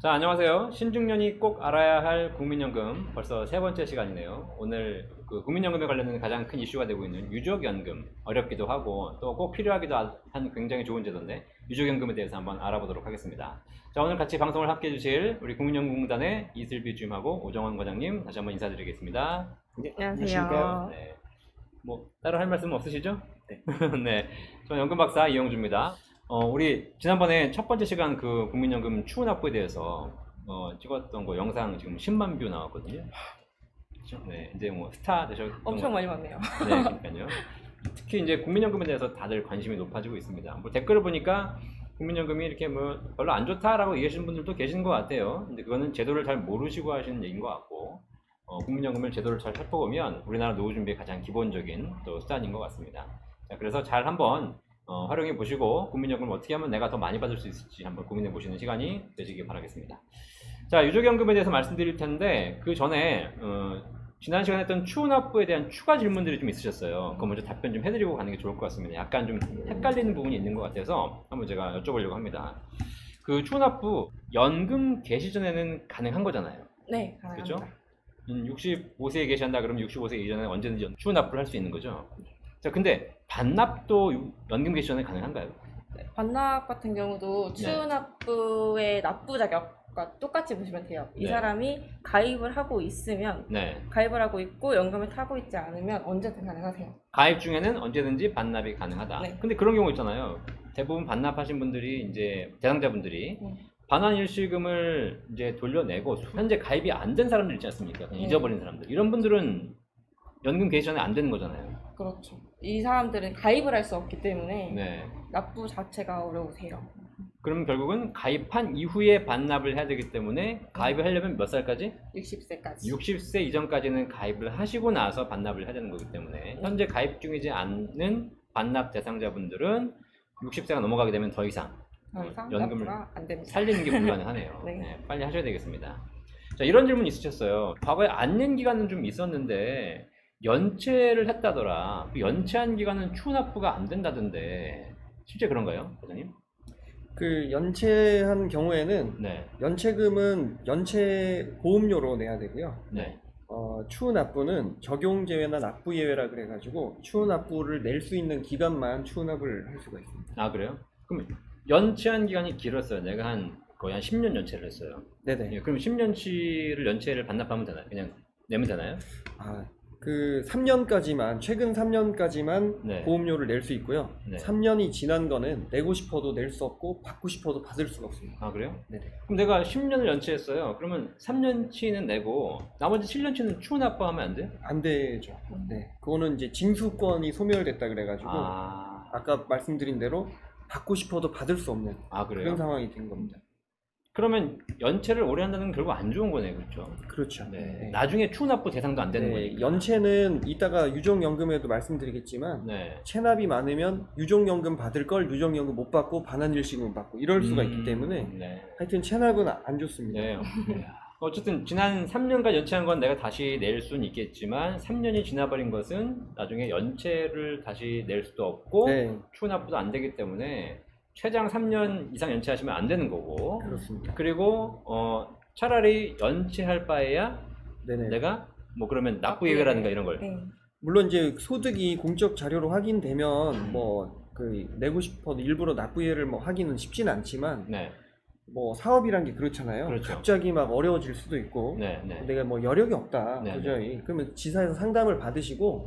자, 안녕하세요. 신중년이 꼭 알아야 할 국민연금 벌써 세 번째 시간이네요. 오늘 그 국민연금에 관련된 가장 큰 이슈가 되고 있는 유족연금, 어렵기도 하고 또 꼭 필요하기도 한 굉장히 좋은 제도인데 유족연금에 대해서 한번 알아보도록 하겠습니다. 자, 오늘 같이 방송을 함께 해주실 우리 국민연금공단의 이슬비 주임하고 오정원 과장님 다시 한번 인사드리겠습니다. 네, 안녕하세요. 네. 뭐 따로 할 말씀 없으시죠? 네. 네. 저는 연금박사 이영주입니다. 우리 지난번에 첫 번째 시간 그 국민연금 추후 납부에 대해서 찍었던 거 영상 지금 10만 뷰 나왔거든요. 그렇죠? 네, 이제 뭐 스타 되셨던 엄청 많이 왔네요. 네, 그러니까요. 특히 이제 국민연금에 대해서 다들 관심이 높아지고 있습니다. 뭐 댓글을 보니까 국민연금이 이렇게 뭐 별로 안 좋다라고 얘기하시는 분들도 계시는 것 같아요. 근데 그거는 제도를 잘 모르시고 하시는 얘기인 것 같고, 국민연금을 제도를 잘 살펴보면 우리나라 노후 준비의 가장 기본적인 또 수단인 것 같습니다. 자, 그래서 잘 한번 활용해 보시고 국민연금을 어떻게 하면 내가 더 많이 받을 수 있을지 한번 고민해 보시는 시간이 되시길 바라겠습니다. 자, 유족연금에 대해서 말씀드릴 텐데 그 전에 지난 시간에 했던 추후 납부에 대한 추가 질문들이 좀 있으셨어요. 그거 먼저 답변 좀 해드리고 가는 게 좋을 것 같습니다. 약간 좀 헷갈리는 부분이 있는 것 같아서 한번 제가 여쭤보려고 합니다. 그 추후 납부 연금 개시 전에는 가능한 거잖아요. 네, 가능합니다. 그렇죠? 65세에 계신다 그러면 65세 이전에 언제든지 추후 납부를 할 수 있는 거죠. 자, 근데 반납도 연금 개시 전에 가능한가요? 네, 반납 같은 경우도 네. 추후 납부의 납부 자격과 똑같이 보시면 돼요. 이 네. 사람이 가입을 하고 있으면 네. 가입을 하고 있고 연금을 타고 있지 않으면 언제든 가능하세요. 가입 중에는 언제든지 반납이 가능하다. 네. 근데 그런 경우 있잖아요. 대부분 반납하신 분들이 이제 대상자분들이 반환 일시금을 이제 돌려내고 현재 가입이 안 된 사람들 있지 않습니까? 그냥 네. 잊어버린 사람들. 이런 분들은 연금 개시 전에 안 되는 거잖아요. 그렇죠. 이 사람들은 가입을 할 수 없기 때문에 네. 납부 자체가 어려우세요. 그럼 결국은 가입한 이후에 반납을 해야 되기 때문에 가입을 하려면 몇 살까지? 60세까지. 60세 이전까지는 가입을 하시고 나서 반납을 해야 되는 거기 때문에 현재 가입 중이지 않는 반납 대상자분들은 60세가 넘어가게 되면 더 이상 더 이상 연금을 납부가 안 됩니다. 살리는 게 불가능하네요. 네. 네, 빨리 하셔야 되겠습니다. 자, 이런 질문 있으셨어요. 과거에 안낸 기간은 좀 있었는데 연체를 했다더라. 그 연체한 기간은 추후 납부가 안 된다던데 실제 그런가요, 과장님? 그 연체한 경우에는 네, 연체금은 연체 보험료로 내야 되고요. 네. 추후 납부는 적용 제외나 납부 예외라 그래가지고 추후 납부를 낼 수 있는 기간만 추후 납부를 할 수가 있습니다. 아, 그래요? 그럼 연체한 기간이 길었어요. 내가 거의 한 10년 연체를 했어요. 네네. 예, 그럼 10년치를 연체를 반납하면 되나요? 그냥 내면 되나요? 그 3년까지만 최근 3년까지만 네. 보험료를 낼 수 있고요. 네. 3년이 지난 거는 내고 싶어도 낼 수 없고 받고 싶어도 받을 수가 없습니다. 아, 그래요? 네네. 그럼 내가 10년을 연체했어요. 그러면 3년치는 내고 나머지 7년치는 추후 납부하면 안 돼요? 안 되죠. 네. 그거는 이제 징수권이 소멸됐다 그래가지고 아까 말씀드린 대로 받고 싶어도 받을 수 없는 그래요? 그런 상황이 된 겁니다. 그러면 연체를 오래 한다는 건 결국 안 좋은 거네요, 그렇죠? 그렇죠. 네. 네. 나중에 추후 납부 대상도 안 되는 거니까. 연체는 이따가 유족연금에도 말씀드리겠지만 네. 체납이 많으면 유족연금 받을 걸 유족연금 못 받고 반환일시금 받고 이럴 수가 있기 때문에 네. 하여튼 체납은 안 좋습니다. 네. 어쨌든 지난 3년간 연체한 건 내가 다시 낼 수는 있겠지만 3년이 지나버린 것은 나중에 연체를 다시 낼 수도 없고 네, 추후 납부도 안 되기 때문에 최장 3년 이상 연체하시면 안 되는 거고, 그렇습니다. 그리고 차라리 연체할 바에야 네네. 내가 뭐 그러면 납부 예외라든가 이런 걸 네. 물론 이제 소득이 공적 자료로 확인되면 뭐 그 내고 싶어도 일부러 납부예를 뭐 하기는 쉽지는 않지만 네. 뭐 사업이란 게 그렇잖아요. 그렇죠. 갑자기 막 어려워질 수도 있고 네. 네. 내가 뭐 여력이 없다 네, 도저히 그러면 지사에서 상담을 받으시고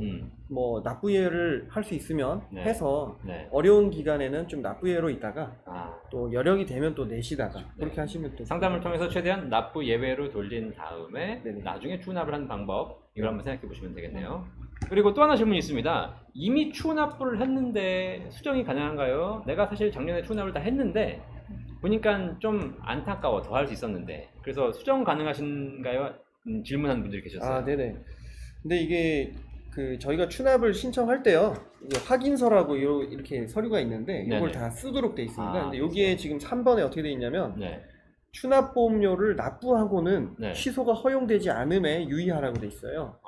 뭐 납부예를 할 수 있으면 네. 해서 네. 어려운 기간에는 좀 납부예로 있다가 아, 또 여력이 되면 또 내시다가 그렇게 네. 하시면 또 상담을 통해서 최대한 납부 예외로 돌린 다음에 네네. 나중에 추후 납부를 하는 방법 이걸 한번 생각해 보시면 되겠네요. 그리고 또 하나 질문이 있습니다. 이미 추후 납부를 했는데 수정이 가능한가요? 내가 사실 작년에 추후 납부를 다 했는데 보니까 좀 안타까워, 더 할 수 있었는데 그래서 수정 가능하신가요? 질문하는 분들이 계셨어요. 아, 네네. 근데 이게 그 저희가 추납을 신청할 때요, 이게 확인서라고 이렇게 서류가 있는데 이걸 네네. 다 쓰도록 돼 있습니다. 아, 근데 여기에 지금 3번에 어떻게 돼 있냐면 네. 추납보험료를 납부하고는 네. 취소가 허용되지 않음에 유의하라고 돼 있어요.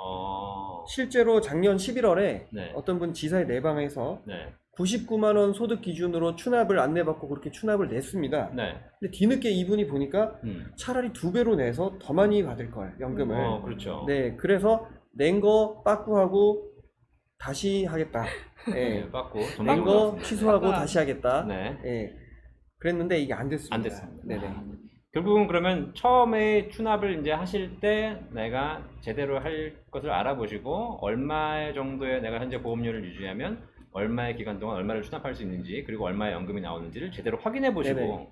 실제로 작년 11월에 네. 어떤 분 지사에 내방해서 네. 99만 원 소득 기준으로 추납을 안내받고 그렇게 추납을 냈습니다. 네. 근데 뒤늦게 이분이 보니까 차라리 2배로 내서 더 많이 받을 걸, 연금을. 그렇죠. 네, 그래서 낸 거 빠꾸하고 다시 하겠다. 예. 네, 받고 낸 거 취소하고 빠꾸. 다시 하겠다. 네. 예. 그랬는데 이게 안 됐습니다. 안 됐습니다. 네네. 결국은 그러면 처음에 추납을 이제 하실 때 내가 제대로 할 것을 알아보시고 얼마 정도의 내가 현재 보험료를 유지하면 얼마의 기간 동안 얼마를 추납할 수 있는지 그리고 얼마의 연금이 나오는지를 제대로 확인해 보시고 네네.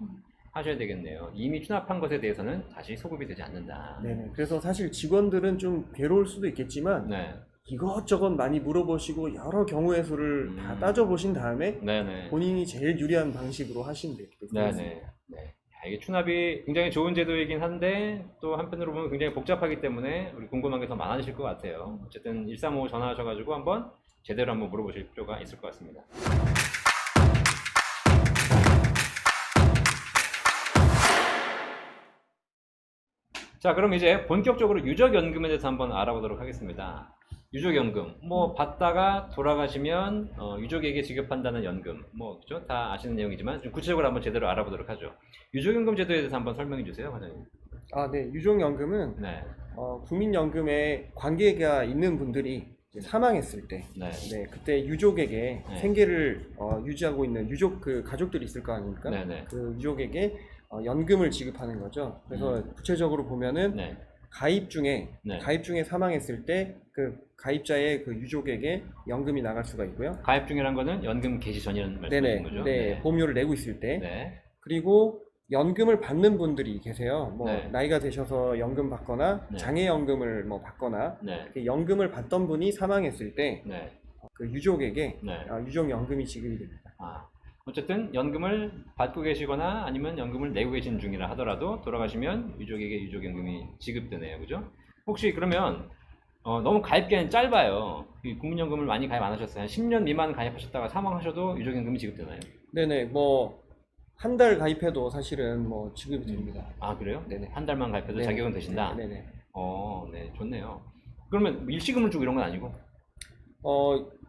하셔야 되겠네요. 이미 추납한 것에 대해서는 다시 소급이 되지 않는다. 네네. 그래서 사실 직원들은 좀 괴로울 수도 있겠지만 네. 이것저것 많이 물어보시고 여러 경우의 수를 다 따져보신 다음에 네네. 본인이 제일 유리한 방식으로 하시면 되겠습니다. 네네. 네. 야, 이게 추납이 굉장히 좋은 제도이긴 한데 또 한편으로 보면 굉장히 복잡하기 때문에 우리 궁금한 게 더 많으실 것 같아요. 어쨌든 135 전화하셔가지고 한번 제대로 한번 물어보실 필요가 있을 것 같습니다. 자, 그럼 이제 본격적으로 유족연금에 대해서 한번 알아보도록 하겠습니다. 유족연금, 뭐 받다가 돌아가시면 유족에게 지급한다는 연금, 뭐 그죠? 다 아시는 내용이지만 좀 구체적으로 한번 제대로 알아보도록 하죠. 유족연금 제도에 대해서 한번 설명해 주세요, 과장님. 아, 네. 유족연금은 네, 국민연금에 관계가 있는 분들이 이제 사망했을 때, 네, 네, 그때 유족에게 네. 생계를 유지하고 있는 유족 그 가족들이 있을 거 아닙니까? 네, 네, 그 유족에게 연금을 지급하는 거죠. 그래서 구체적으로 보면은 네, 가입 중에 네. 사망했을 때 그 가입자의 그 유족에게 연금이 나갈 수가 있고요. 가입 중이란 거는 연금 개시 전이라는 말씀이신 네네, 거죠? 네, 보험료를 내고 있을 때. 네, 그리고 연금을 받는 분들이 계세요. 뭐 네. 나이가 드셔서 연금 받거나 네. 장애연금을 뭐 받거나 네, 이렇게 연금을 받던 분이 사망했을 때 네, 그 유족에게 네. 유족연금이 지급이 됩니다. 아, 어쨌든 연금을 받고 계시거나 아니면 연금을 내고 계신 중이라 하더라도 돌아가시면 유족에게 유족연금이 지급되네요, 그죠? 혹시 그러면 너무 가입기간이 짧아요. 이 국민연금을 많이 가입 안 하셨어요. 한 10년 미만 가입하셨다가 사망하셔도 유족연금이 지급되나요? 네네, 뭐 한 달 가입해도 사실은 뭐 지급이 됩니다. 아, 그래요? 네네. 한 달만 가입해도 네네. 자격은 되신다? 네네. 네, 좋네요. 그러면 일시금을 주고 이런 건 아니고?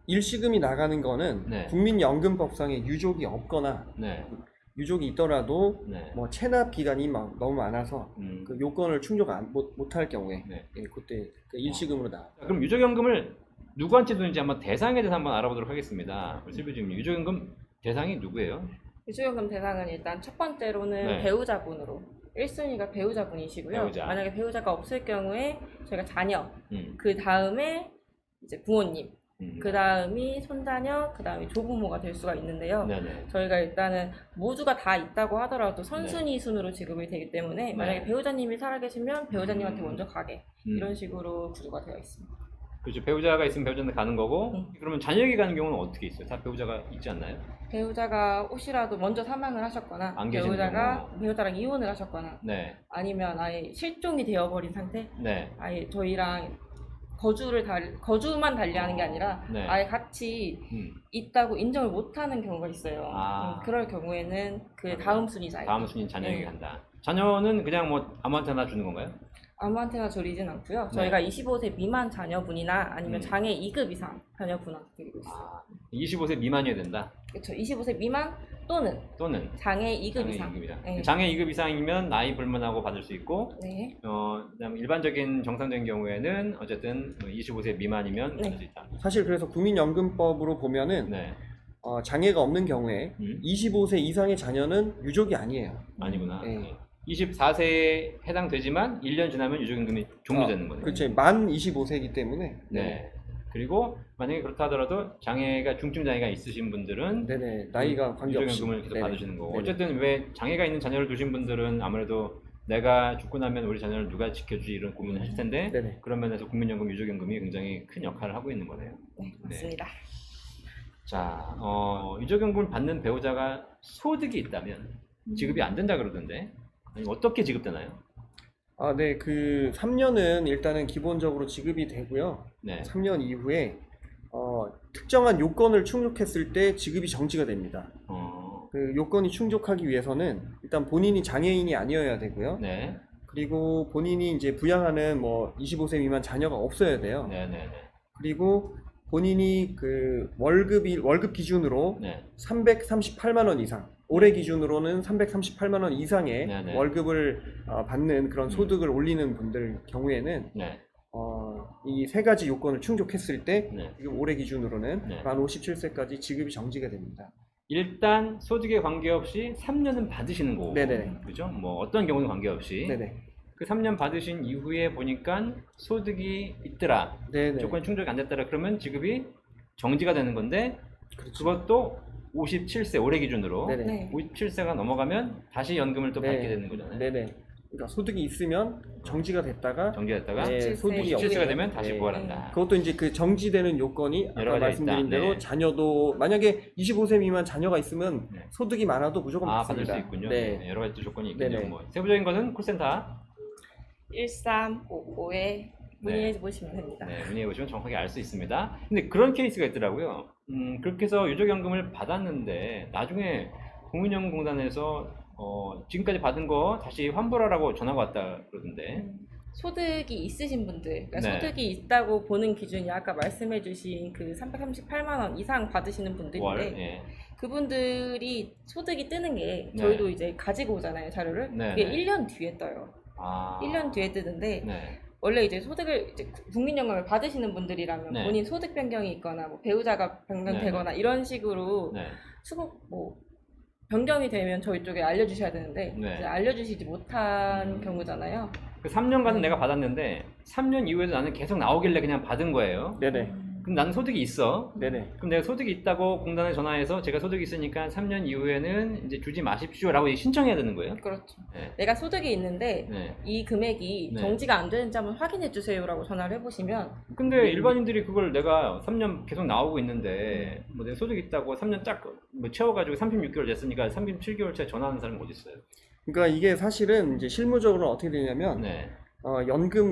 일시금이 나가는 거는 네. 국민연금법상에 유족이 없거나 네, 유족이 있더라도 네. 뭐 체납 기간이 막 너무 많아서 음. 그 요건을 충족 못할 경우에 네. 예, 그때 그 일시금으로 나와. 자, 그럼 유족연금을 누구한테 주는지 한번 대상에 대해서 한번 알아보도록 하겠습니다. 우리 실비주님, 유족연금 대상이 누구예요? 유족연금 대상은 일단 첫 번째로는 네. 배우자분으로 1순위가 배우자분이시고요. 배우자. 만약에 배우자가 없을 경우에 저희가 자녀, 음, 그 다음에 이제 부모님, 음. 그 다음이 손자녀, 그 다음이 조부모가 될 수가 있는데요. 네네. 저희가 일단은 모두가 다 있다고 하더라도 선순위 순으로 지급이 되기 때문에 만약에 배우자님이 살아계시면 배우자님한테 먼저 가게 이런 식으로 구조가 되어 있습니다. 그렇죠. 배우자가 있으면 배우자한테 가는 거고 네. 그러면 자녀에게 가는 경우는 어떻게 있어요? 다 배우자가 있지 않나요? 배우자가 혹시라도 먼저 사망을 하셨거나 안 계시는 배우자랑 이혼을 하셨거나 네. 아니면 아예 실종이 되어버린 상태, 네. 아예 저희랑 거주만 달리하는 게 아니라 네. 아예 같이 음. 있다고 인정을 못하는 경우가 있어요. 아. 그럴 경우에는 그 다음 순위자 다음 순위 자녀에게 네. 간다. 자녀는 그냥 뭐 아무한테나 주는 건가요? 아무한테나 드리진 않고요. 네. 저희가 25세 미만 자녀분이나 아니면 음. 장애 2급 이상 자녀분한테 드리고 있어요. 아, 25세 미만이어야 된다. 그렇죠. 25세 미만 또는 또는 장애 2급 장애 이상. 2급 이상. 네. 장애 2급 이상이면 나이 불문하고 받을 수 있고 네. 그다음에 일반적인 정상적인 경우에는 어쨌든 25세 미만이면 네. 받을 수 있다. 사실 그래서 국민연금법으로 보면은 네. 장애가 없는 경우에 25세 이상의 자녀는 유족이 아니에요. 아니구나. 네. 24세에 해당되지만 1년 지나면 유족연금이 종료되는 거네요. 그렇죠. 만 25세이기 때문에. 네. 그리고 만약에 그렇다 하더라도 장애가 중증 장애가 있으신 분들은 네네. 나이가 관계없이 유족연금을 계속 네네. 받으시는 거고 네네. 어쨌든 왜 장애가 있는 자녀를 두신 분들은 아무래도 내가 죽고 나면 우리 자녀를 누가 지켜주지 이런 고민을 하실 텐데 네네. 그런 면에서 국민연금, 유족연금이 굉장히 큰 역할을 하고 있는 거네요. 네, 맞습니다. 자, 유족연금을 받는 배우자가 소득이 있다면 지급이 안 된다 그러던데 아니, 어떻게 지급되나요? 네. 그 3년은 일단은 기본적으로 지급이 되고요. 네. 3년 이후에 특정한 요건을 충족했을 때 지급이 정지가 됩니다. 그 요건이 충족하기 위해서는 일단 본인이 장애인이 아니어야 되고요. 네. 그리고 본인이 이제 부양하는 뭐 25세 미만 자녀가 없어야 돼요. 네네네. 그리고 본인이 그 월급 기준으로 네. 338만 원 이상, 올해 기준으로는 338만 원 이상의 네네. 월급을 받는 그런 소득을 올리는 분들 경우에는 네. 이 세 가지 요건을 충족했을 때 네. 지금 올해 기준으로는 네. 만 57세까지 지급이 정지가 됩니다. 일단 소득에 관계없이 3년은 받으시는 거고, 네네. 그죠? 뭐 어떤 경우는 관계없이 네네. 그 3년 받으신 이후에 보니까 소득이 있더라, 네네. 조건이 충족이 안 됐더라, 그러면 지급이 정지가 되는 건데, 그렇죠. 그것도 57세 올해 기준으로 네네. 네. 57세가 넘어가면 다시 연금을 또 네. 받게 되는 거잖아요. 네네. 그러니까 소득이 있으면 정지가 됐다가 정지됐다가 네, 소득이 57세가 없- 되면 다시 네. 부활한다. 그것도 이제 그 정지되는 요건이 여러 아까 가지가 말씀드린 있다. 대로 네. 자녀도 만약에 25세 미만 자녀가 있으면 네. 소득이 많아도 무조건 받을 받습니다. 수 있군요. 네. 네, 여러 가지 조건이 있군요. 네네. 뭐 세부적인 거는 콜센터 1355에 문의해 보시면 됩니다. 네, 문의해 보시면 정확하게 알 수 있습니다. 근데 그런 케이스가 있더라고요. 그렇게 해서 유족연금을 받았는데 나중에 국민연금공단에서 지금까지 받은 거 다시 환불하라고 전화가 왔다 그러던데. 소득이 있으신 분들, 그러니까 네. 소득이 있다고 보는 기준이 아까 말씀해주신 그 338만 원 이상 받으시는 분들인데 월, 예. 그분들이 소득이 뜨는 게 네. 저희도 이제 가지고 오잖아요, 자료를. 네, 그게 네. 1년 뒤에 떠요. 아. 1년 뒤에 뜨는데 네. 원래 이제 소득을 이제 국민연금을 받으시는 분들이라면 네. 본인 소득 변경이 있거나 뭐 배우자가 변경되거나 이런 식으로 네. 변경이 되면 저희 쪽에 알려주셔야 되는데 네. 이제 알려주시지 못한 경우잖아요. 그 3년간은 내가 받았는데 3년 이후에도 나는 계속 나오길래 그냥 받은 거예요. 네네. 그럼 나는 소득이 있어. 네네. 그럼 내가 소득이 있다고 공단에 전화해서 제가 소득이 있으니까 3년 이후에는 이제 주지 마십시오라고 신청해야 되는 거예요? 그렇죠. 네. 내가 소득이 있는데 네. 이 금액이 네. 정지가 안 되는지 한번 확인해 주세요라고 전화를 해보시면 근데 일반인들이 그걸 내가 3년 계속 나오고 있는데 뭐 내가 소득 있다고 3년 쫙 뭐 채워가지고 36개월 됐으니까 37개월째 전화하는 사람이 어디 있어요? 그러니까 이게 사실은 이제 실무적으로는 어떻게 되냐면 네.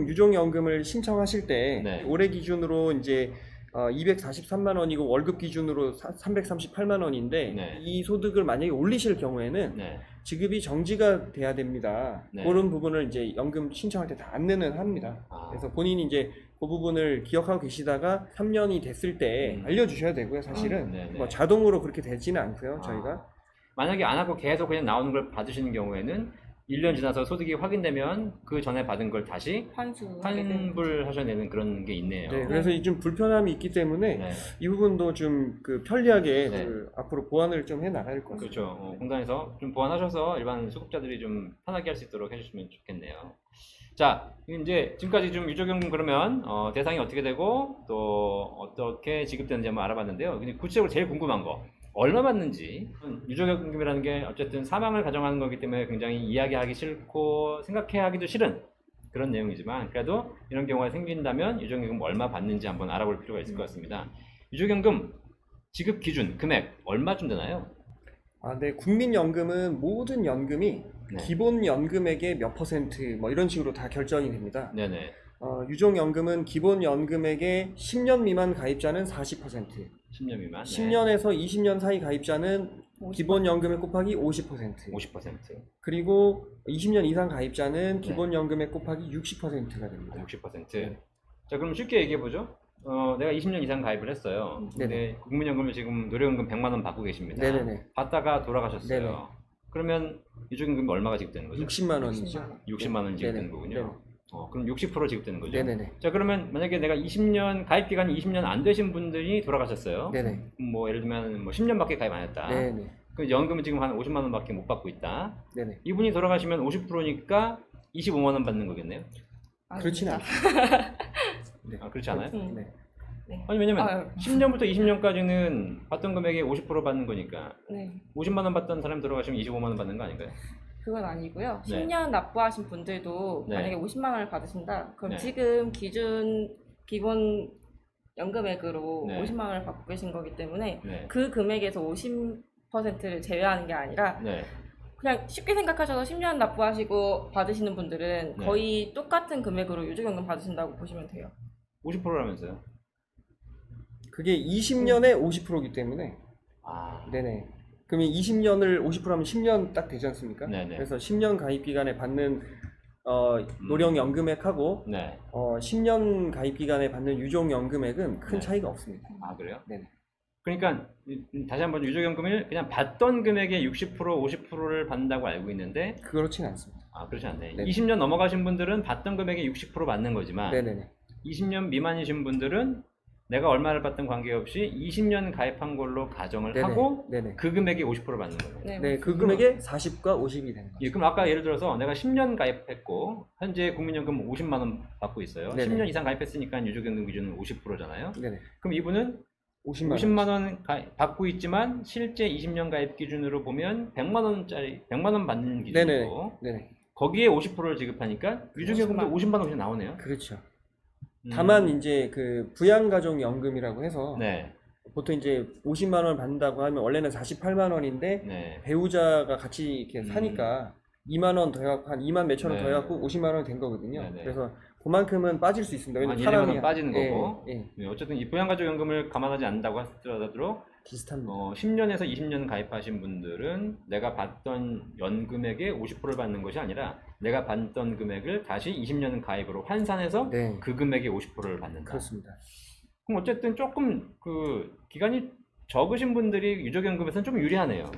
유족연금을 신청하실 때 네. 올해 기준으로 이제 243만 원이고 월급 기준으로 338만 원인데 네. 이 소득을 만약에 올리실 경우에는 네. 지급이 정지가 돼야 됩니다. 네. 그런 부분을 이제 연금 신청할 때 다 안내는 합니다. 아. 그래서 본인이 이제 그 부분을 기억하고 계시다가 3년이 됐을 때 알려주셔야 되고요. 사실은 네, 네. 뭐 자동으로 그렇게 되지는 않고요. 아. 저희가 만약에 안 하고 계속 그냥 나오는 걸 받으시는 경우에는 1년 지나서 소득이 확인되면 그 전에 받은 걸 다시 환수하게 되는 환불하셔야 되는 그런 게 있네요. 네, 그래서 좀 불편함이 있기 때문에 네. 이 부분도 좀 그 편리하게 네. 앞으로 보완을 좀 해 나갈 것 같습니다. 그렇죠. 공단에서 좀 보완하셔서 일반 수급자들이 좀 편하게 할 수 있도록 해주시면 좋겠네요. 자, 이제 지금까지 좀 유족연금 그러면 대상이 어떻게 되고 또 어떻게 지급되는지 한번 알아봤는데요. 근데 구체적으로 제일 궁금한 거 얼마 받는지. 유족연금이라는 게 어쨌든 사망을 가정하는 거기 때문에 굉장히 이야기하기 싫고 생각하기도 싫은 그런 내용이지만 그래도 이런 경우가 생긴다면 유족연금 얼마 받는지 한번 알아볼 필요가 있을 것 같습니다. 유족연금 지급 기준 금액 얼마쯤 되나요? 네, 국민연금은 모든 연금이 네. 기본 연금액의 몇 퍼센트 뭐 이런 식으로 다 결정이 됩니다. 네네. 유족연금은 기본 연금액의 10년 미만 가입자는 40%, 10년 미만. 10년에서 20년 사이 가입자는 기본 연금액 곱하기 50%, 50%. 그리고 20년 이상 가입자는 네. 기본 연금액 곱하기 60%가 됩니다. 60%. 네. 자, 그럼 쉽게 얘기해 보죠. 내가 20년 이상 가입을 했어요. 근데 국민연금을 지금 노령연금 100만 원 받고 계십니다. 네네네. 받다가 돌아가셨어요. 네네. 그러면 유족연금이 얼마가 지급되는 거죠? 60만 원이죠. 60만 원 지급되는 네네. 거군요. 네네. 그럼 60% 지급되는 거죠? 네네네. 자, 그러면 만약에 내가 20년 가입 기간이 20년 안 되신 분들이 돌아가셨어요. 네네. 그럼 뭐 예를 들면 뭐 10년밖에 가입 안 했다. 네네. 그 연금은 지금 한 50만 원밖에 못 받고 있다. 네네. 이분이 돌아가시면 50%니까 25만 원 받는 거겠네요? 그렇진 않죠. 아, 그렇지 않아요? 네. 아니 왜냐면 아유. 10년부터 20년까지는 받던 금액의 50% 받는 거니까 네. 50만 원 받던 사람이 돌아가시면 25만 원 받는 거 아닌가요? 그건 아니고요. 네. 10년 납부하신 분들도 네. 만약에 50만 원을 받으신다. 그럼 네. 지금 기본 연금액으로 네. 50만 원을 받고 계신 거기 때문에 네. 그 금액에서 50%를 제외하는 게 아니라 네. 그냥 쉽게 생각하셔서 10년 납부하시고 받으시는 분들은 네. 거의 똑같은 금액으로 유족연금 받으신다고 보시면 돼요. 50%라면서요? 그게 20년에 50%이기 때문에 아, 네네. 그러면 20년을 50% 하면 10년 딱 되지 않습니까? 네네. 그래서 10년 가입 기간에 받는 노령연금액하고 네. 10년 가입 기간에 받는 유족연금액은 큰 네. 차이가 없습니다. 아, 그래요? 네네. 그러니까 다시 한번 유족연금을 그냥 받던 금액의 60% 50%를 받는다고 알고 있는데 그렇진 않습니다. 아, 그렇지 않네. 네. 20년 넘어가신 분들은 받던 금액의 60% 받는 거지만 네네네. 20년 미만이신 분들은 내가 얼마를 받든 관계없이 20년 가입한 걸로 가정을 네네. 하고 네네. 그 금액의 50% 받는 거예요. 네, 네, 그 금액의 40과 50이 되는 거죠. 예, 그럼 아까 예를 들어서 내가 10년 가입했고 현재 국민연금 50만 원 받고 있어요. 네네. 10년 이상 가입했으니까 유족연금 기준은 50%잖아요. 네네. 그럼 이분은 50만 원 받고 있지만 실제 20년 가입 기준으로 보면 100만 원 받는 기준이고 네네. 거기에 50%를 지급하니까 유족연금도 50만 원이 나오네요. 그렇죠. 다만 이제 그 부양가족연금이라고 해서 네. 보통 이제 50만 원 받는다고 하면 원래는 48만 원인데 네. 배우자가 같이 이렇게 사니까 2만 원 더해갖고 한 2만 몇천 원 네. 더해갖고 50만 원 된 거거든요. 네네. 그래서 그만큼은 빠질 수 있습니다. 한 왜냐면 1, 2만 원 사람이 빠지는 예, 거고 예, 네, 어쨌든 이 부양가족연금을 감안하지 않는다고 하더라도 비슷합니다. 10년에서 20년 가입하신 분들은 내가 받던 연금액의 50%를 받는 것이 아니라 내가 받던 금액을 다시 20년 가입으로 환산해서 네, 그 금액의 50%를 받는다. 그렇습니다. 그럼 어쨌든 조금 그 기간이 적으신 분들이 유족연금에서는 좀 유리하네요.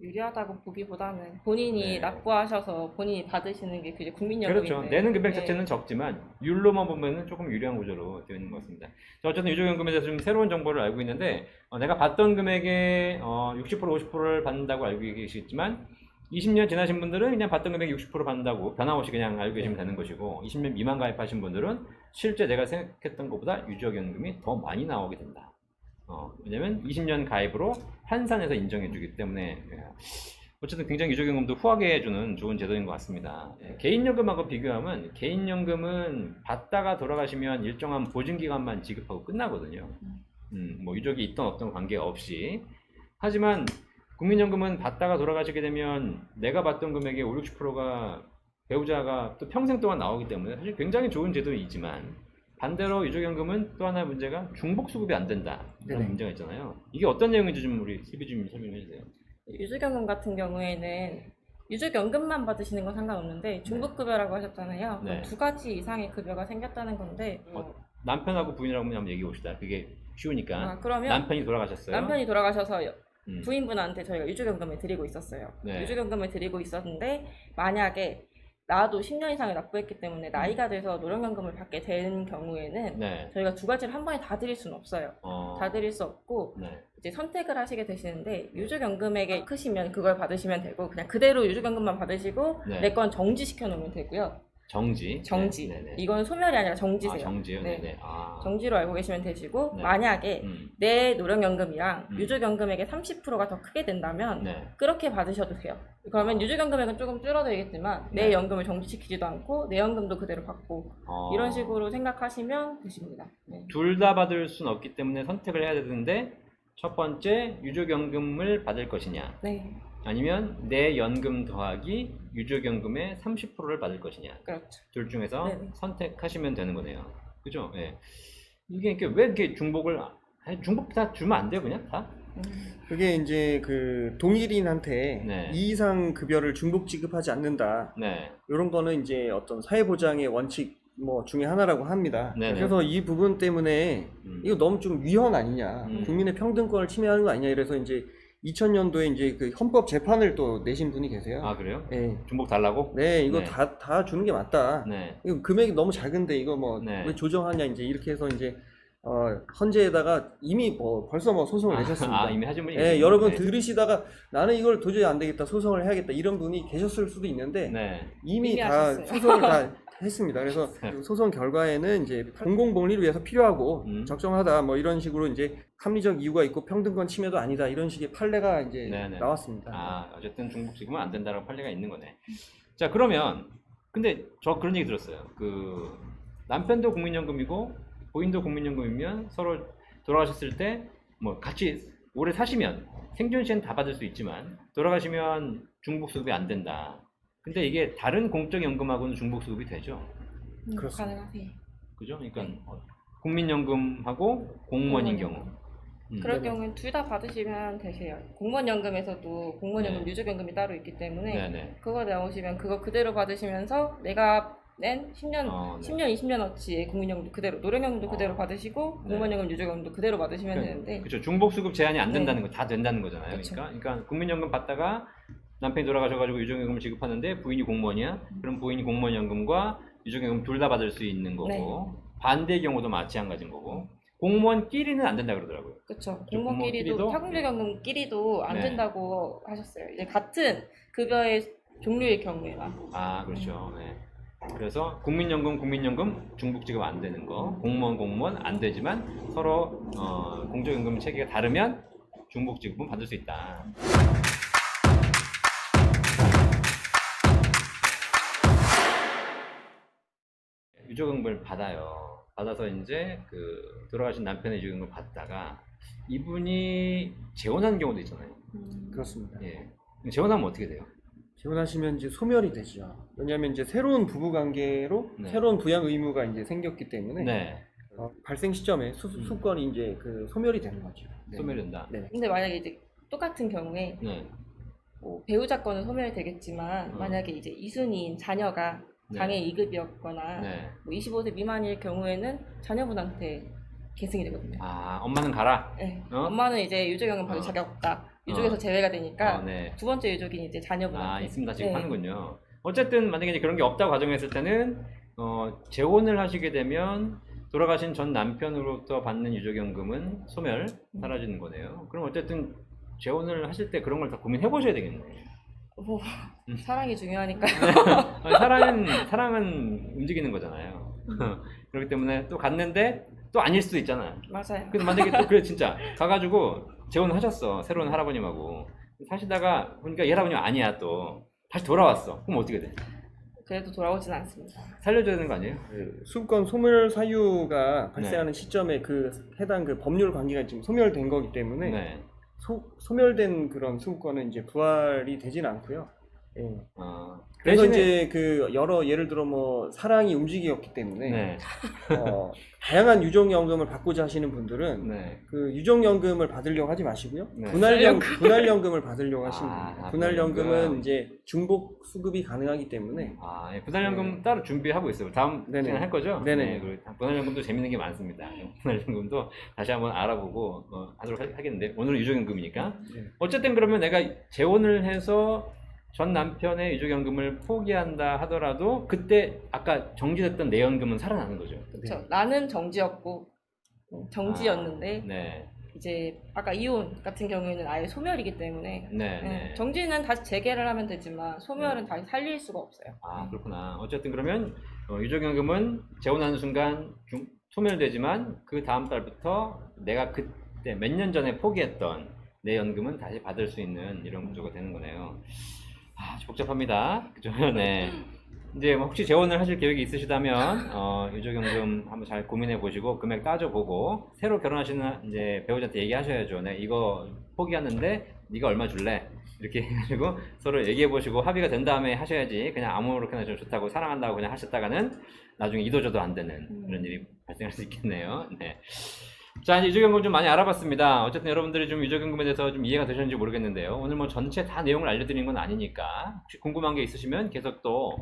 유리하다고 보기보다는 본인이 네. 납부하셔서 본인이 받으시는 게 그게 국민연금인데 그렇죠. 내는 금액 네. 자체는 적지만 율로만 보면은 조금 유리한 구조로 되어 있는 것 같습니다. 자, 어쨌든 유족연금에 대해서 좀 새로운 정보를 알고 있는데 내가 받던 금액의 60% 50%를 받는다고 알고 계시겠지만 20년 지나신 분들은 그냥 받던 금액 60% 받는다고 변함없이 그냥 알고 계시면 되는 것이고 20년 미만 가입하신 분들은 실제 내가 생각했던 것보다 유족연금이 더 많이 나오게 된다. 왜냐면 20년 가입으로 환산해서 인정해주기 때문에 어쨌든 굉장히 유족연금도 후하게 해주는 좋은 제도인 것 같습니다. 개인연금하고 비교하면 개인연금은 받다가 돌아가시면 일정한 보증기간만 지급하고 끝나거든요. 뭐 유족이 있던 없던 관계없이. 하지만 국민연금은 받다가 돌아가시게 되면 내가 받던 금액의 5, 60%가 배우자가 또 평생 동안 나오기 때문에 사실 굉장히 좋은 제도이지만 반대로 유족연금은 또 하나의 문제가 중복수급이 안 된다 이런 네네. 문제가 있잖아요. 이게 어떤 내용인지 좀 우리 CB 좀 설명해 주세요. 유족연금 같은 경우에는 유족연금만 받으시는 건 상관없는데 중복급여라고 하셨잖아요. 네. 두 가지 이상의 급여가 생겼다는 건데 남편하고 부인이라고 한번 얘기해 봅시다. 그게 쉬우니까. 그러면 남편이 돌아가셨어요. 남편이 돌아가셔서 음. 부인분한테 저희가 유족연금을 드리고 있었어요. 네. 유족연금을 드리고 있었는데 만약에 나도 10년 이상을 납부했기 때문에 나이가 돼서 노령연금을 받게 된 경우에는 네. 저희가 두 가지를 한 번에 다 드릴 수는 없어요. 다 드릴 수 없고 네. 이제 선택을 하시게 되시는데 유족연금액이 크시면 그걸 받으시면 되고 그냥 그대로 유족연금만 받으시고 네. 내 건 정지시켜 놓으면 되고요. 정지. 정지. 네. 네. 이건 소멸이 아니라 정지세요. 정지요. 네. 네. 아. 정지로 알고 계시면 되시고 네. 만약에 내 노령연금이랑 음. 유족연금액의 30%가 더 크게 된다면 네. 그렇게 받으셔도 돼요. 그러면 유족연금액은 조금 줄어들겠지만 네. 내 연금을 정지시키지도 않고 내 연금도 그대로 받고 이런 식으로 생각하시면 되십니다. 네. 둘 다 받을 수는 없기 때문에 선택을 해야 되는데 첫 번째 유족연금을 받을 것이냐 네, 아니면 내 연금 더하기 유족연금의 30%를 받을 것이냐 그렇죠. 둘 중에서 네네. 선택하시면 되는 거네요. 그죠? 예. 이게 왜 이렇게 중복을 중복 다 주면 안 돼요 그냥 다? 그게 이제 그 동일인한테 네. 2 이상 급여를 중복 지급하지 않는다. 네. 이런 거는 이제 어떤 사회보장의 원칙 뭐 중에 하나라고 합니다. 네네. 그래서 이 부분 때문에 이거 너무 좀 위헌 아니냐, 국민의 평등권을 침해하는 거 아니냐 이래서 이제 2000년도에 이제 그 헌법 재판을 또 내신 분이 계세요. 아 그래요? 네, 중복 달라고? 네, 이거 네. 다 주는 게 맞다. 네. 이거 금액이 너무 작은데 이거 뭐 네. 왜 조정하냐 이제 이렇게 해서 이제 헌재에다가 이미 벌써 소송을 내셨습니다. 이미 하신 분이 네, 계시군요. 여러분 네. 들으시다가 나는 이걸 도저히 안 되겠다 소송을 해야겠다 이런 분이 계셨을 수도 있는데 네. 이미 다 하셨어요. 소송을 다 했습니다. 그래서 그 소송 결과에는 이제 공공복리를 위해서 필요하고 적정하다 뭐 이런 식으로 이제 합리적 이유가 있고 평등권 침해도 아니다 이런 식의 판례가 이제 네네. 나왔습니다. 어쨌든 중복 지급은 안 된다는 판례가 있는 거네. 자 그러면 근데 저 그런 얘기 들었어요. 그 남편도 국민연금이고 부인도 국민연금이면 서로 돌아가셨을 때 뭐 같이 오래 사시면 생존 시에는 다 받을 수 있지만 돌아가시면 중복 수급이 안 된다. 근데 이게 다른 공적연금하고는 중복 수급이 되죠. 그렇습니다. 가능하세요. 그죠? 그러니까 국민연금하고 공무원인 경우 그럴 네네. 경우엔 둘 다 받으시면 되세요. 공무원연금에서도 공무원연금 네. 유족연금이 따로 있기 때문에 네네. 그거 나오시면 그거 그대로 받으시면서 내가 낸 10년, 네. 10년, 20년어치의 국민연금도 그대로, 노령연금도 그대로 받으시고 네. 공무원연금, 유족연금도 그대로 받으시면 되는데 그렇죠. 중복수급 제한이 안 된다는 거, 다 된다는 거잖아요. 그쵸. 그러니까 국민연금 받다가 남편이 돌아가셔가지고 유족연금을 지급하는데 부인이 공무원이야? 그럼 부인이 공무원연금과 유족연금 둘 다 받을 수 있는 거고 네. 반대의 경우도 마찬가지인 거고 공무원끼리는 안 된다 그러더라고요. 그렇죠. 공무원끼리도? 공무원끼리도 타국민연금끼리도 안 네. 된다고 하셨어요. 이제 같은 급여의 종류의 경우에만. 아 그렇죠. 네. 그래서 국민연금 중복 지급 안 되는 거, 공무원 안 되지만 서로 공적연금 체계가 다르면 중복 지급은 받을 수 있다. 유족연금을 받아요. 받아서 이제 그 돌아가신 남편의 유족연금을 받다가 이분이 재혼한 경우도 있잖아요. 그렇습니다. 예. 재혼하면 어떻게 돼요? 재혼하시면 이제 소멸이 되죠. 왜냐하면 이제 새로운 부부 관계로 네. 새로운 부양 의무가 이제 생겼기 때문에 네. 발생 시점에 수권이 이제 그 소멸이 되는 거죠. 네. 소멸된다. 네. 근데 만약에 이제 똑같은 경우에 네. 뭐 배우자권은 소멸이 되겠지만 어. 만약에 이제 이순이인 자녀가 네. 장애 2급이었거나 네. 뭐 25세 미만일 경우에는 자녀분한테 계승이 되거든요. 아, 엄마는 가라. 네. 어? 엄마는 이제 유족연금 받을 어. 자격 없다. 유족에서 어. 제외가 되니까 네. 두 번째 유족인 이제 자녀분한테. 아, 있습니다. 지금 네. 하는군요. 어쨌든 만약에 이제 그런 게 없다고 가정했을 때는 재혼을 하시게 되면 돌아가신 전 남편으로부터 받는 유족연금은 소멸 사라지는 거네요. 그럼 어쨌든 재혼을 하실 때 그런 걸 다 고민해 보셔야 되겠네요. 뭐, 사랑이 중요하니까. 사랑은 움직이는 거잖아요. 그렇기 때문에 또 갔는데 또 아닐 수도 있잖아요. 맞아요. 근데 만약에 또 그래 진짜 가가지고 재혼하셨어 새로운 할아버님하고 사시다가 보니까 이 할아버님 아니야 또 다시 돌아왔어. 그럼 어떻게 돼? 그래도 돌아오진 않습니다. 살려줘야 되는 거 아니에요? 그 수권 소멸 사유가 발생하는 시점에 그 해당 그 법률 관계가 지금 소멸된 거기 때문에 네. 소멸된 그런 수권은 이제 부활이 되진 않고요. 예. 그래서 그래서 이제 그 여러 예를 들어 뭐 사랑이 움직이었기 때문에 네. 다양한 유족연금을 받고자 하시는 분들은 네. 그 유족연금을 받으려고 하지 마시고요. 네. 분할연금을 받으려고 하시면 아, 됩니다. 분할연금. 분할연금은 이제 중복 수급이 가능하기 때문에 아, 예. 분할연금 따로 준비하고 있어요. 다음 네네. 시간에 할 거죠? 네네. 네, 그리고 분할연금도 재밌는 게 많습니다. 분할연금도 다시 한번 알아보고 하도록 하겠는데 오늘은 유족연금이니까 네. 어쨌든 그러면 내가 재혼을 해서 전 남편의 유족연금을 포기한다 하더라도 그때 아까 정지됐던 내 연금은 살아나는 거죠. 그렇죠. 나는 정지였고 정지였는데 네. 이제 아까 이혼 같은 경우에는 아예 소멸이기 때문에 네, 네. 정지는 다시 재개를 하면 되지만 소멸은 다시 살릴 수가 없어요. 아, 그렇구나. 어쨌든 그러면 유족연금은 재혼하는 순간 소멸되지만 그 다음 달부터 내가 그때 몇 년 전에 포기했던 내 연금은 다시 받을 수 있는 이런 구조가 되는 거네요. 아, 복잡합니다. 그죠? 네. 이제 혹시 재혼을 하실 계획이 있으시다면 유족연금 한번 잘 고민해 보시고 금액 따져 보고 새로 결혼하시는 이제 배우자한테 얘기하셔야죠. 네, 이거 포기하는데 네가 얼마 줄래? 이렇게 해가지고 서로 얘기해 보시고 합의가 된 다음에 하셔야지 그냥 아무렇게나 좀 좋다고 사랑한다고 그냥 하셨다가는 나중에 이도저도 안 되는 그런 일이 발생할 수 있겠네요. 네. 자, 이제 유족연금 좀 많이 알아봤습니다. 어쨌든 여러분들이 좀 유족연금에 대해서 좀 이해가 되셨는지 모르겠는데요. 오늘 뭐 전체 다 내용을 알려드리는 건 아니니까 혹시 궁금한 게 있으시면 계속 또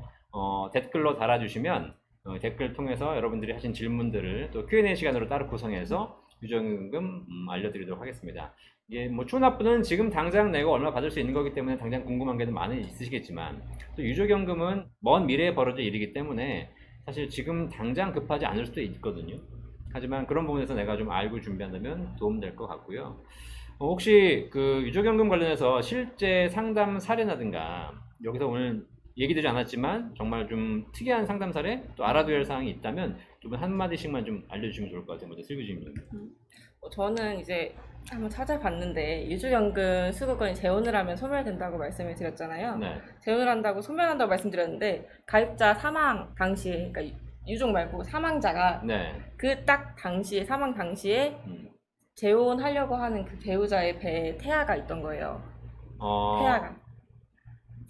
댓글로 달아주시면 댓글 통해서 여러분들이 하신 질문들을 또 Q&A 시간으로 따로 구성해서 유족연금 알려드리도록 하겠습니다. 이게 뭐 추납부는 지금 당장 내고 얼마 받을 수 있는 거기 때문에 당장 궁금한 게 많이 있으시겠지만 또 유족연금은 먼 미래에 벌어질 일이기 때문에 사실 지금 당장 급하지 않을 수도 있거든요. 하지만 그런 부분에서 내가 좀 알고 준비한다면 도움될 것 같고요. 혹시 그 유족연금 관련해서 실제 상담 사례라든가 여기서 오늘 얘기되지 않았지만 정말 좀 특이한 상담 사례 또 알아둬야 할 사항이 있다면 두 분 한마디씩만 좀 알려주시면 좋을 것 같아요. 먼저 슬기주님. 저는 이제 한번 찾아봤는데 유족연금 수급권이 재혼을 하면 소멸된다고 말씀을 드렸잖아요. 네. 재혼을 한다고 소멸한다고 말씀드렸는데 가입자 사망 당시에 그러니까 유족 말고 사망자가 네. 그 딱 당시에 사망 당시에 재혼하려고 하는 그 배우자의 배에 태아가 있던 거예요.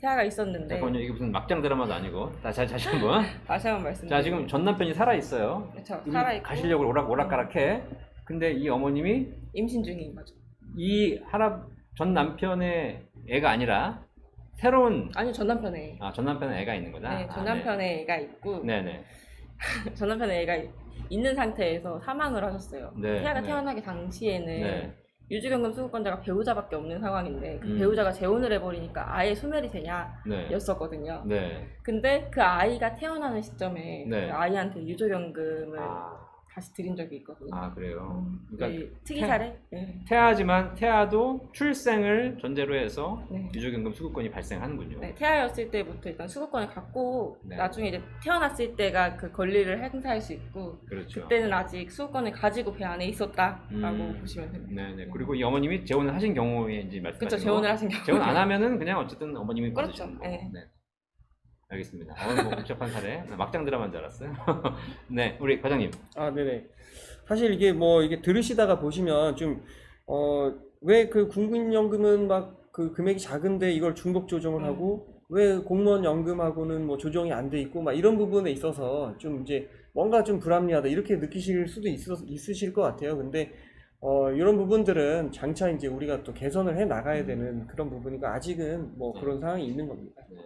태아가 있었는데. 잠깐만요. 이게 무슨 막장 드라마도 아니고 다시 한번. 다시 한번 말씀드릴게요. 자, 지금 전 남편이 살아 있어요. 그렇죠. 살아있고 가시려고 오락가락해. 근데 이 어머님이 임신 중인 거죠. 이 전 남편의 애가 아니라 새로운 아니요, 전 남편의. 전 남편의 애가 있는 거다. 네, 전 남편의 애가 있고 네네. 전 남편의 애가 있는 상태에서 사망을 하셨어요. 네, 태아가 네. 태어나기 당시에는 네. 유주경금 수급권자가 배우자밖에 없는 상황인데 그 음. 배우자가 재혼을 해버리니까 아예 소멸이 되냐 네. 였었거든요. 네. 근데 그 아이가 태어나는 시점에 네. 그 아이한테 유조경금을 아, 다시 드린 적이 있거든요. 그래요. 그러니까 네, 특이 사례? 네. 태아도 출생을 전제로 해서 네. 유족연금 수급권이 발생하는군요. 네, 태아였을 때부터 일단 수급권을 갖고 네. 나중에 이제 태어났을 때가 그 권리를 행사할 수 있고 그렇죠. 그때는 아직 수급권을 가지고 배 안에 있었다라고 음. 보시면 됩니다. 네네. 그리고 이 어머님이 재혼을 하신 경우에 이제 말씀하신 그렇죠. 거. 재혼을 하신 경우. 재혼 안 하면은 그냥 어쨌든 어머님이 그렇죠. 받으시는 거. 네. 네. 알겠습니다. 뭐 복잡한 사례. 막장 드라마인 줄 알았어요. 네, 우리 과장님. 네네. 사실 이게 뭐 이게 들으시다가 보시면 좀 왜 그 국민연금은 막 그 금액이 작은데 이걸 중복 조정을 하고 왜 공무원 연금하고는 뭐 조정이 안 돼 있고 막 이런 부분에 있어서 좀 이제 뭔가 좀 불합리하다 이렇게 느끼실 수도 있으실 것 같아요. 근데 이런 부분들은 장차 이제 우리가 또 개선을 해 나가야 되는 그런 부분이니까 아직은 뭐 그런 상황이 있는 겁니다. 네.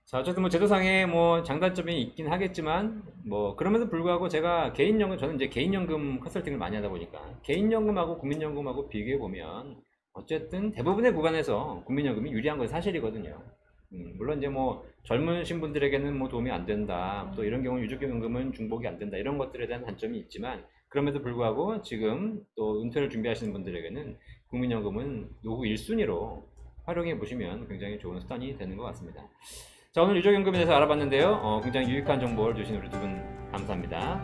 자, 어쨌든 뭐 제도상에 뭐 장단점이 있긴 하겠지만 뭐 그럼에도 불구하고 제가 저는 이제 개인연금 컨설팅을 많이 하다 보니까 개인연금하고 국민연금하고 비교해 보면 어쨌든 대부분의 구간에서 국민연금이 유리한 건 사실이거든요. 물론 이제 뭐 젊으신 분들에게는 뭐 도움이 안 된다, 또 이런 경우 유족연금은 중복이 안 된다, 이런 것들에 대한 단점이 있지만 그럼에도 불구하고 지금 또 은퇴를 준비하시는 분들에게는 국민연금은 노후 1순위로 활용해 보시면 굉장히 좋은 수단이 되는 것 같습니다. 자, 오늘 유족연금에 대해서 알아봤는데요. 굉장히 유익한 정보를 주신 우리 두 분 감사합니다.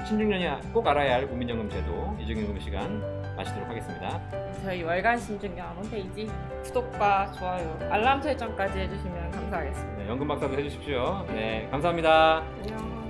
신중년이 꼭 알아야 할 국민연금 제도 유족연금 시간 마치도록 하겠습니다. 저희 월간 신중년 홈페이지 구독과 좋아요, 알람 설정까지 해주시면 감사하겠습니다. 네, 연금 박사도 해주십시오. 네, 감사합니다. 안녕.